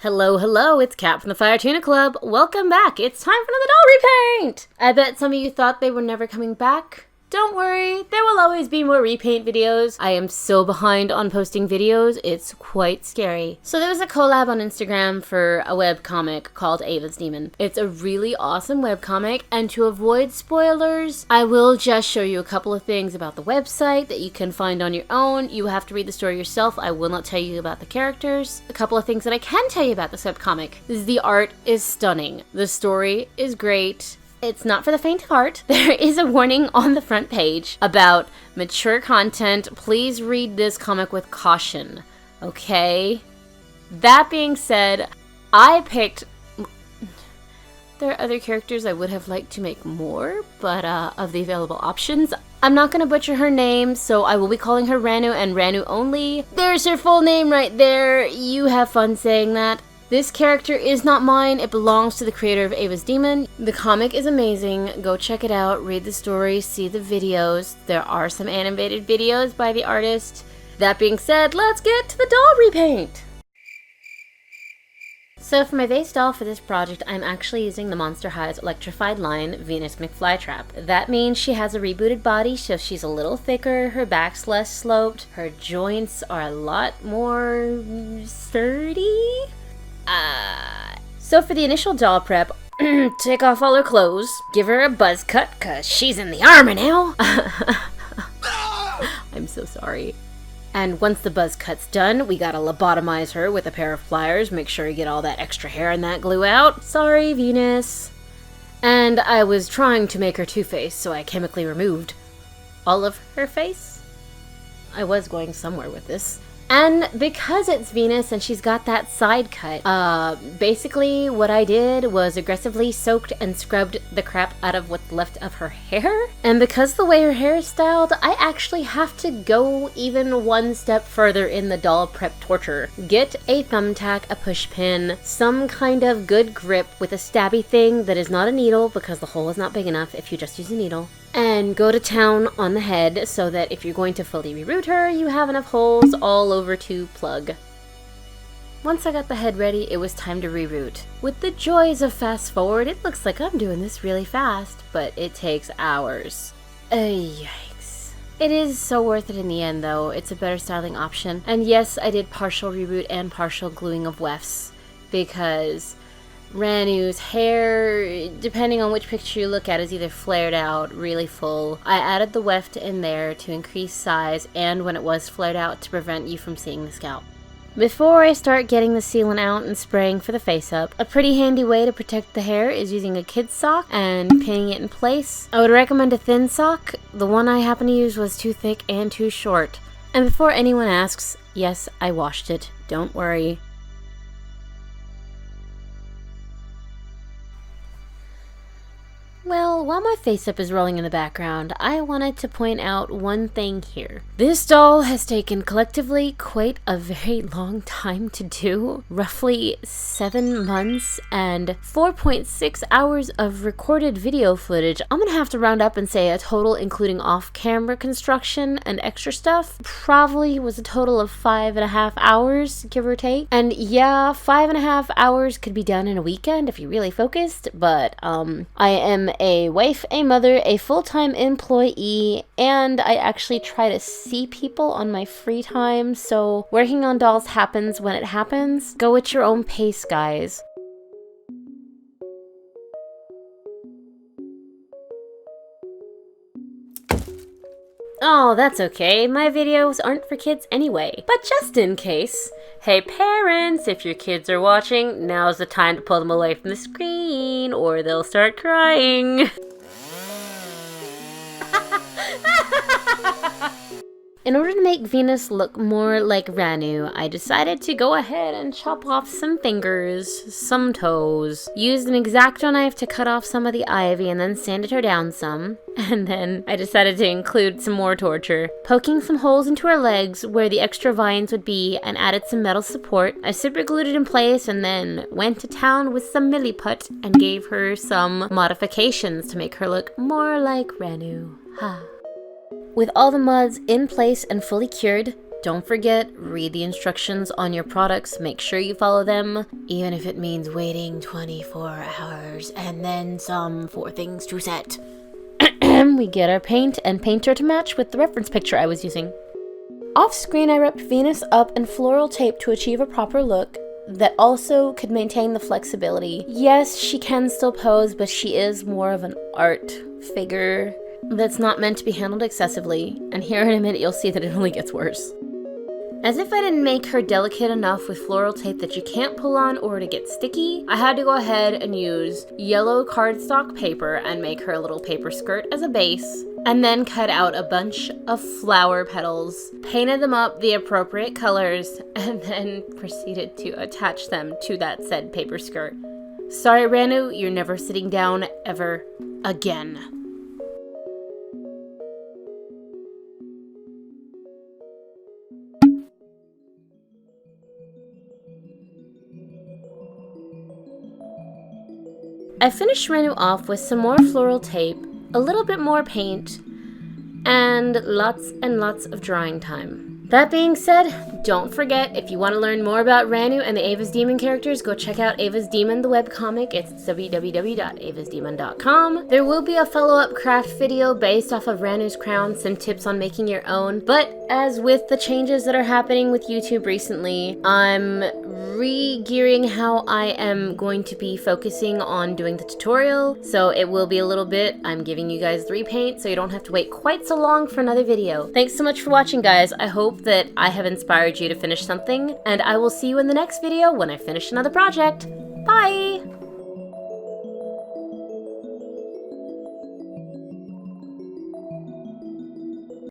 Hello, hello, it's Kat from the Fire Tuna Club. Welcome back. It's time for another doll repaint. I bet some of you thought they were never coming back. Don't worry, there will always be more repaint videos. I am so behind on posting videos, it's quite scary. So there was a collab on Instagram for a webcomic called Ava's Demon. It's a really awesome webcomic, and to avoid spoilers, I will just show you a couple of things about the website that you can find on your own. You have to read the story yourself. I will not tell you about the characters. A couple of things that I can tell you about this webcomic is the art is stunning. The story is great. It's not for the faint of heart. There is a warning on the front page about mature content. Please read this comic with caution, okay? That being said, I picked... There are other characters I would have liked to make more, but of the available options, I'm not going to butcher her name, so I will be calling her Ranu and Ranu only. There's her full name right there. You have fun saying that. This character is not mine, it belongs to the creator of Ava's Demon. The comic is amazing, go check it out, read the story, see the videos. There are some animated videos by the artist. That being said, let's get to the doll repaint! So for my base doll for this project, I'm actually using the Monster High's electrified line, Venus McFlytrap. That means she has a rebooted body, so she's a little thicker, her back's less sloped, her joints are a lot more sturdy. So for the initial doll prep, take off all her clothes, give her a buzz cut, cause she's in the armor now. I'm so sorry. And once the buzz cut's done, we gotta lobotomize her with a pair of pliers, make sure you get all that extra hair and that glue out. Sorry, Venus. And I was trying to make her Two-Face, so I chemically removed all of her face. I was going somewhere with this. And because it's Venus and she's got that side cut, basically what I did was aggressively soaked and scrubbed the crap out of what's left of her hair. And because the way her hair is styled, I actually have to go even one step further in the doll prep torture. Get a thumbtack, a push pin, some kind of good grip with a stabby thing that is not a needle because the hole is not big enough if you just use a needle. And go to town on the head so that if you're going to fully reroot her, you have enough holes all over to plug. Once I got the head ready, it was time to reroot. With the joys of fast forward, it looks like I'm doing this really fast, but it takes hours. Yikes. It is so worth it in the end though, it's a better styling option. And yes, I did partial reroot and partial gluing of wefts, because Ranu's hair, depending on which picture you look at, is either flared out, really full. I added the weft in there to increase size and when it was flared out to prevent you from seeing the scalp. Before I start getting the sealant out and spraying for the face up, a pretty handy way to protect the hair is using a kid's sock and pinning it in place. I would recommend a thin sock. The one I happen to use was too thick and too short. And before anyone asks, yes, I washed it. Don't worry. Well, while my face-up is rolling in the background, I wanted to point out one thing here. This doll has taken collectively quite a very long time to do. Roughly 7 months and 4.6 hours of recorded video footage. I'm gonna have to round up and say a total, including off-camera construction and extra stuff, probably was a total of 5.5 hours, give or take. And yeah, 5.5 hours could be done in a weekend if you really focused, but I am a wife, a mother, a full-time employee, and I actually try to see people on my free time, so working on dolls happens when it happens. Go at your own pace, guys. Oh, that's okay. My videos aren't for kids anyway. But just in case, hey parents, if your kids are watching, now's the time to pull them away from the screen or they'll start crying. In order to make Venus look more like Ranu, I decided to go ahead and chop off some fingers, some toes, used an X-Acto knife to cut off some of the ivy and then sanded her down some, and then I decided to include some more torture. Poking some holes into her legs where the extra vines would be and added some metal support, I super glued it in place and then went to town with some Miliput and gave her some modifications to make her look more like Ranu. Ha. With all the mods in place and fully cured, Don't forget, read the instructions on your products, make sure you follow them, even if it means waiting 24 hours and then some for things to set. We get our paint and painter to match with the reference picture I was using. Off screen, I wrapped Venus up in floral tape to achieve a proper look that also could maintain the flexibility. Yes, she can still pose, but she is more of an art figure that's not meant to be handled excessively, and here in a minute you'll see that it only gets worse. As if I didn't make her delicate enough with floral tape that you can't pull on or to get sticky, I had to go ahead and use yellow cardstock paper and make her a little paper skirt as a base, and then cut out a bunch of flower petals, painted them up the appropriate colors, and then proceeded to attach them to that said paper skirt. Sorry, Ranu, you're never sitting down ever again. I finished Ranu off with some more floral tape, a little bit more paint, and lots of drying time. That being said, don't forget, if you want to learn more about Ranu and the Ava's Demon characters, go check out Ava's Demon, the webcomic. It's www.avasdemon.com. There will be a follow-up craft video based off of Ranu's crown, some tips on making your own, but as with the changes that are happening with YouTube recently, I'm re-gearing how I am going to be focusing on doing the tutorial, so it will be a little bit. I'm giving you guys the repaint, so you don't have to wait quite so long for another video. Thanks so much for watching, guys. I hope that I have inspired you to finish something, and I will see you in the next video when I finish another project. Bye!